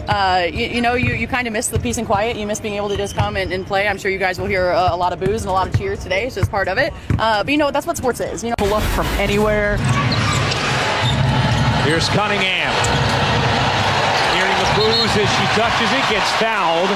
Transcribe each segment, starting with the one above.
You kind of miss the peace and quiet. You miss being able to just come and play. I'm sure you guys will hear a lot of boos and a lot of cheers today. It's just part of it. But that's what sports is. Pull up from anywhere. Here's Cunningham. Hearing the boos as she touches it, gets fouled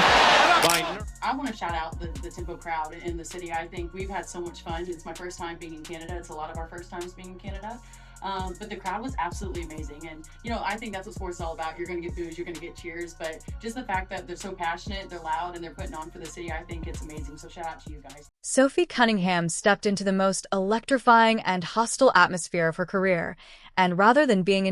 by... I want to shout out the Tempo crowd in the city. I think we've had so much fun. It's my first time being in Canada. It's a lot of our first times being in Canada. But the crowd was absolutely amazing. And, I think that's what sports is all about. You're going to get boos, you're going to get cheers. But just the fact that they're so passionate, they're loud, and they're putting on for the city, I think it's amazing. So shout out to you guys. Sophie Cunningham stepped into the most electrifying and hostile atmosphere of her career. And rather than being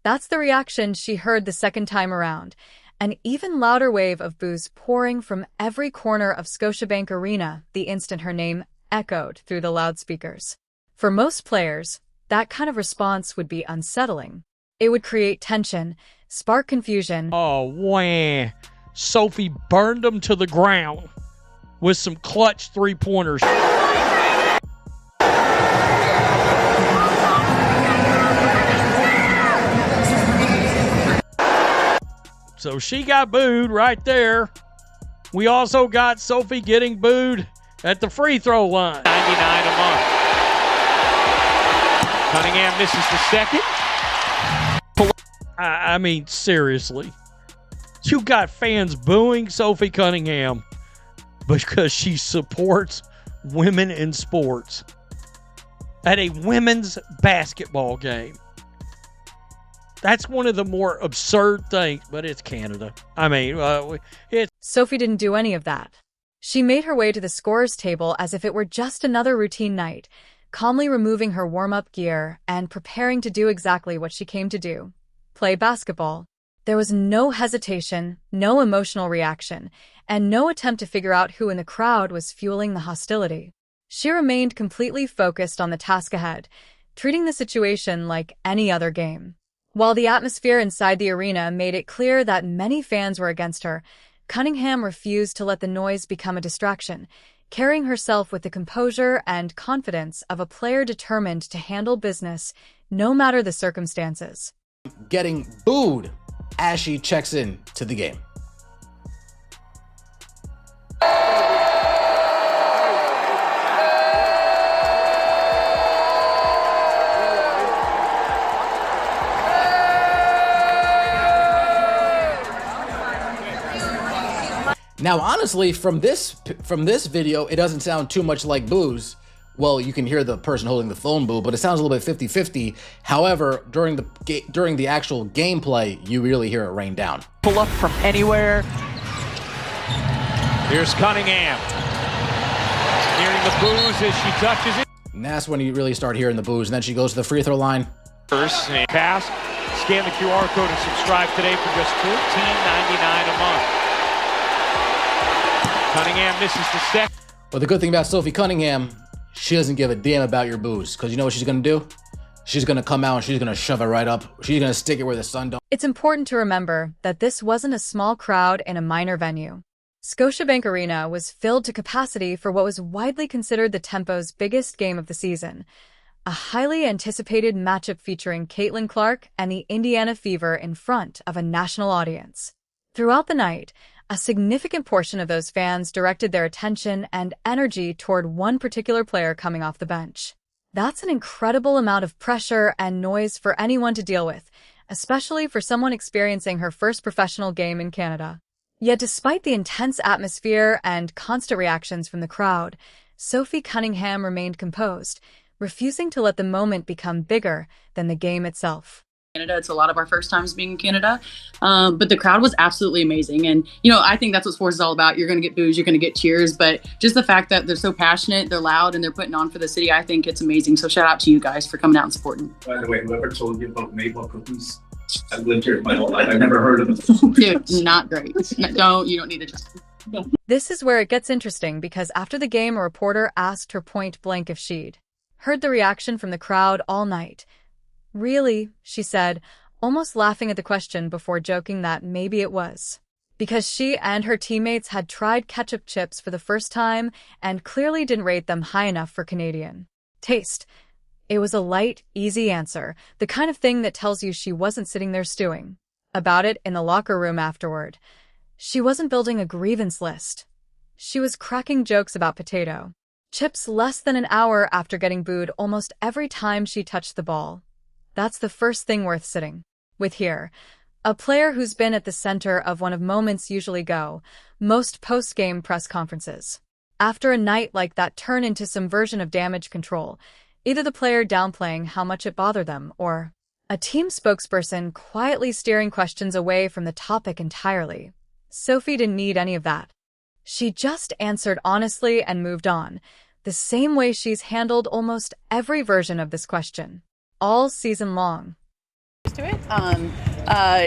That's the reaction she heard the second time around. An even louder wave of boos pouring from every corner of Scotiabank Arena the instant her name echoed through the loudspeakers. For most players, that kind of response would be unsettling. It would create tension, spark confusion. Oh, wah. Sophie burned them to the ground with some clutch three-pointers. So she got booed right there. We also got Sophie getting booed at the free throw line. 99 a month. Cunningham misses the second. I mean, seriously. You got fans booing Sophie Cunningham because she supports women in sports at a women's basketball game. That's one of the more absurd things, but it's Canada. I mean, it's... Sophie didn't do any of that. She made her way to the scorer's table as if it were just another routine night, calmly removing her warm-up gear and preparing to do exactly what she came to do: play basketball. There was no hesitation, no emotional reaction, and no attempt to figure out who in the crowd was fueling the hostility. She remained completely focused on the task ahead, treating the situation like any other game. While the atmosphere inside the arena made it clear that many fans were against her, Cunningham refused to let the noise become a distraction, carrying herself with the composure and confidence of a player determined to handle business, no matter the circumstances. Getting booed as she checks in to the game. Now, honestly, from this video, it doesn't sound too much like boos. Well, you can hear the person holding the phone boo, but it sounds a little bit 50-50. However, during the actual gameplay, you really hear it rain down. Pull up from anywhere. Here's Cunningham. Hearing the boos as she touches it. And that's when you really start hearing the boos. And then she goes to the free throw line. First pass. Scan the QR code and subscribe today for just $14.99 a month. Cunningham misses the second. But the good thing about Sophie Cunningham, she doesn't give a damn about your boos. Because you know what she's going to do? She's going to come out and she's going to shove it right up. She's going to stick it where the sun don't. It's important to remember that this wasn't a small crowd in a minor venue. Scotiabank Arena was filled to capacity for what was widely considered the Tempo's biggest game of the season, a highly anticipated matchup featuring Caitlin Clark and the Indiana Fever in front of a national audience. Throughout the night, a significant portion of those fans directed their attention and energy toward one particular player coming off the bench. That's an incredible amount of pressure and noise for anyone to deal with, especially for someone experiencing her first professional game in Canada. Yet despite the intense atmosphere and constant reactions from the crowd, Sophie Cunningham remained composed, refusing to let the moment become bigger than the game itself. Canada. It's a lot of our first times being in Canada, but the crowd was absolutely amazing. And, I think that's what sports is all about. You're going to get boos, you're going to get cheers, but just the fact that they're so passionate, they're loud, and they're putting on for the city, I think it's amazing. So shout out to you guys for coming out and supporting. By the way, whoever told you about maple cookies, I've lived here my whole life. I've never heard of them. Dude, not great. You don't need to just... This is where it gets interesting, because after the game, a reporter asked her point blank if she'd heard the reaction from the crowd all night. Really, she said, almost laughing at the question before joking that maybe it was because she and her teammates had tried ketchup chips for the first time and clearly didn't rate them high enough for Canadian taste. It was a light, easy answer, the kind of thing that tells you she wasn't sitting there stewing about it in the locker room afterward. She wasn't building a grievance list. She was cracking jokes about potato chips less than an hour after getting booed almost every time she touched the ball. That's the first thing worth sitting with here. A player who's been at the center of one of moments usually go most post-game press conferences. After a night like that turn into some version of damage control, either the player downplaying how much it bothered them or a team spokesperson quietly steering questions away from the topic entirely. Sophie didn't need any of that. She just answered honestly and moved on, the same way she's handled almost every version of this question all season long. To it.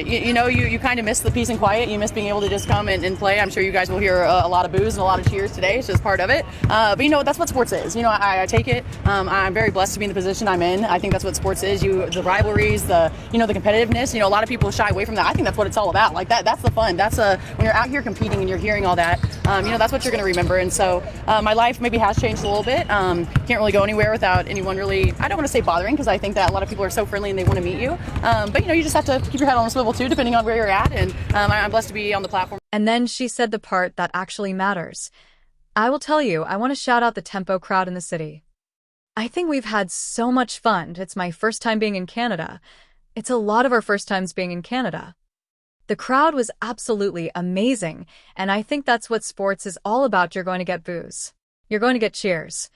You kind of miss the peace and quiet. You miss being able to just come and play. I'm sure you guys will hear a lot of boos and a lot of cheers today. It's just part of it. But that's what sports is. I take it. I'm very blessed to be in the position I'm in. I think that's what sports is. The rivalries, the competitiveness. A lot of people shy away from that. I think that's what it's all about. Like that's the fun. That's when you're out here competing and you're hearing all that. That's what you're going to remember. And so my life maybe has changed a little bit. Can't really go anywhere without anyone really. I don't want to say bothering, because I think that a lot of people are so friendly and they want to meet you. But you just have to keep your head on a swivel too, depending on where you're at. And I'm blessed to be on the platform. And then she said the part that actually matters. I will tell you, I want to shout out the Tempo crowd in the city. I think we've had so much fun. It's my first time being in Canada. It's a lot of our first times being in Canada. The crowd was absolutely amazing, and I think that's what sports is all about. You're going to get boos. You're going to get cheers.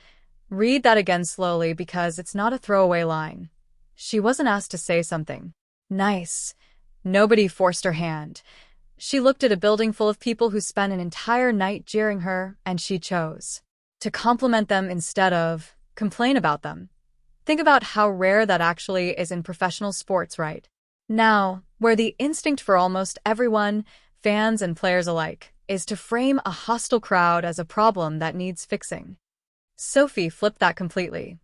Read that again slowly, because it's not a throwaway line. She wasn't asked to say something nice. Nobody forced her hand. She looked at a building full of people who spent an entire night jeering her, and she chose to compliment them instead of complain about them. Think about how rare that actually is in professional sports right now, where the instinct for almost everyone, fans and players alike, is to frame a hostile crowd as a problem that needs fixing. Sophie flipped that completely.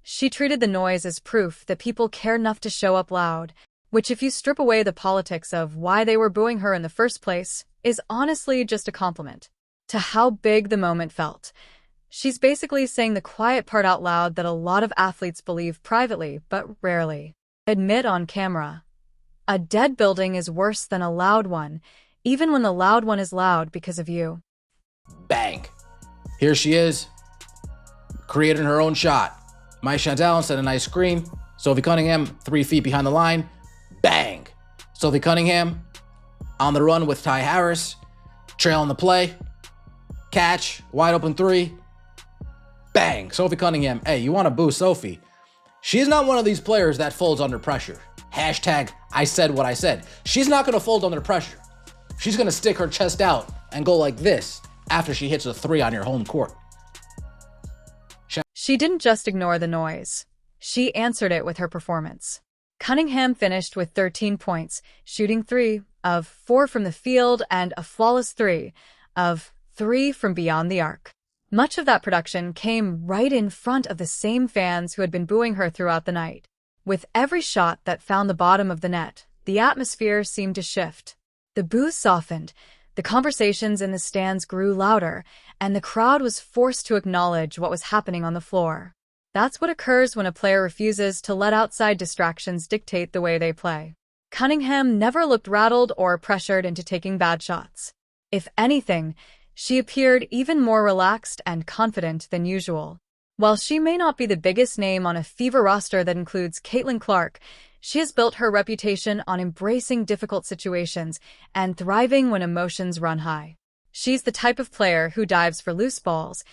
She treated the noise as proof that people cared enough to show up loud, which, if you strip away the politics of why they were booing her in the first place, is honestly just a compliment to how big the moment felt. She's basically saying the quiet part out loud that a lot of athletes believe privately but rarely admit on camera. A dead building is worse than a loud one, even when the loud one is loud because of you. Bang. Here she is, creating her own shot. Mike Chantal instead of an ice cream. Sophie Cunningham, 3 feet behind the line. Bang. Sophie Cunningham on the run with Ty Harris. Trailing the play. Catch. Wide open three. Bang. Sophie Cunningham. Hey, you want to boo Sophie? She's not one of these players that folds under pressure. Hashtag I said what I said. She's not going to fold under pressure. She's going to stick her chest out and go like this after she hits a three on your home court. She didn't just ignore the noise. She answered it with her performance. Cunningham finished with 13 points, shooting 3 of 4 from the field and a flawless 3 of 3 from beyond the arc. Much of that production came right in front of the same fans who had been booing her throughout the night. With every shot that found the bottom of the net, the atmosphere seemed to shift. The boos softened, the conversations in the stands grew louder, and the crowd was forced to acknowledge what was happening on the floor. That's what occurs when a player refuses to let outside distractions dictate the way they play. Cunningham never looked rattled or pressured into taking bad shots. If anything, she appeared even more relaxed and confident than usual. While she may not be the biggest name on a Fever roster that includes Caitlin Clark, she has built her reputation on embracing difficult situations and thriving when emotions run high. She's the type of player who dives for loose balls,